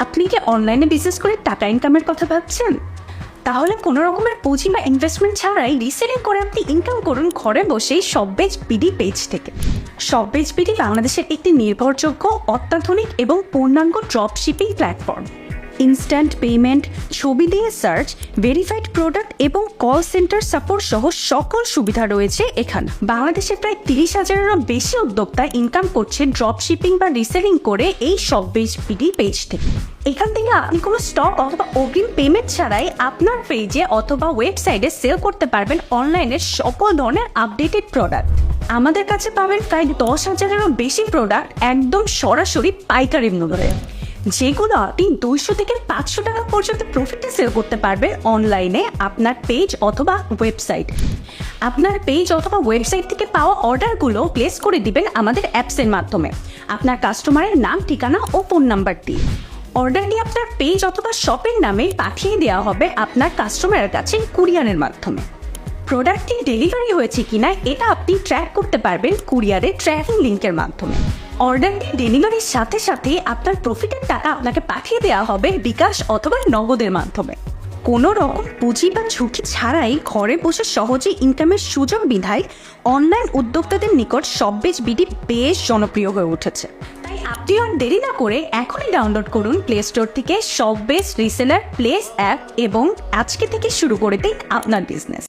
আপনি কি অনলাইনে বিজনেস করে টাকা ইনকামের কথা ভাবছেন? তাহলে কোনো রকমের পুঁজি বা ইনভেস্টমেন্ট ছাড়াই রিসেলিং করে আপনি ইনকাম করুন ঘরে বসেই শপবেজ বিডি পেজ থেকে। শপবেজ বিডি বাংলাদেশের একটি নির্ভরযোগ্য, অত্যাধুনিক এবং পূর্ণাঙ্গ drop shipping platform. Instant payment, ছবি দিয়ে সার্চ, ভেরিফাইড প্রোডাক্ট এবং কল সেন্টার সাপোর্ট সহ সকল সুবিধা রয়েছে এখানে। বাংলাদেশের প্রায় 30,000-এরও বেশি উদ্যোক্তা ইনকাম করছে ড্রপ শিপিং বা রিসেলিং করে এই শপবেজ বিডি পেজ থেকে। এখান থেকে আপনি কোনো স্টক অথবা অগ্রিম পেমেন্ট ছাড়াই আপনার পেজে অথবা ওয়েবসাইটে সেল করতে পারবেন অনলাইনের সকল ধরনের আপডেটেড প্রোডাক্ট। আমাদের কাছে পাবেন প্রায় 10,000-এরও বেশি প্রোডাক্ট একদম সরাসরি পাইকারি মূল্যে, যেগুলো আপনি 200 থেকে 500 টাকা পর্যন্ত প্রফিটে সেল করতে পারবেন অনলাইনে আপনার পেজ অথবা ওয়েবসাইট। আপনার পেজ অথবা ওয়েবসাইট থেকে পাওয়া অর্ডারগুলো প্লেস করে দিবেন আমাদের অ্যাপসের মাধ্যমে আপনার কাস্টমারের নাম, ঠিকানা ও ফোন নাম্বার দিয়ে। অর্ডারটি আপনার পেজ অথবা শপের নামে পাঠিয়ে দেওয়া হবে আপনার কাস্টমারের কাছে কুরিয়ারের মাধ্যমে। প্রোডাক্টটি ডেলিভারি হয়েছে কিনা এটা আপনি ট্র্যাক করতে পারবেন কুরিয়ারের ট্র্যাকিং লিঙ্কের মাধ্যমে। অর্ডারটি ডেলিভারির সাথে সাথে আপনার প্রফিটের টাকা আপনাকে পাঠিয়ে দেওয়া হবে বিকাশ অথবা নগদের মাধ্যমে। কোনো রকম পুঁজি বা ঝুঁকি ছাড়াই ঘরে বসে সহজে ইনকামের সুযোগ বিধায় অনলাইন উদ্যোক্তাদের নিকট শপবেজ বিডি বেশ জনপ্রিয় হয়ে উঠেছে। তাই আপনি আর দেরি না করে এখনই ডাউনলোড করুন প্লে স্টোর থেকে শপবেজ রিসেলার প্লেস অ্যাপ এবং আজকে থেকে শুরু করে দিন আপনার বিজনেস।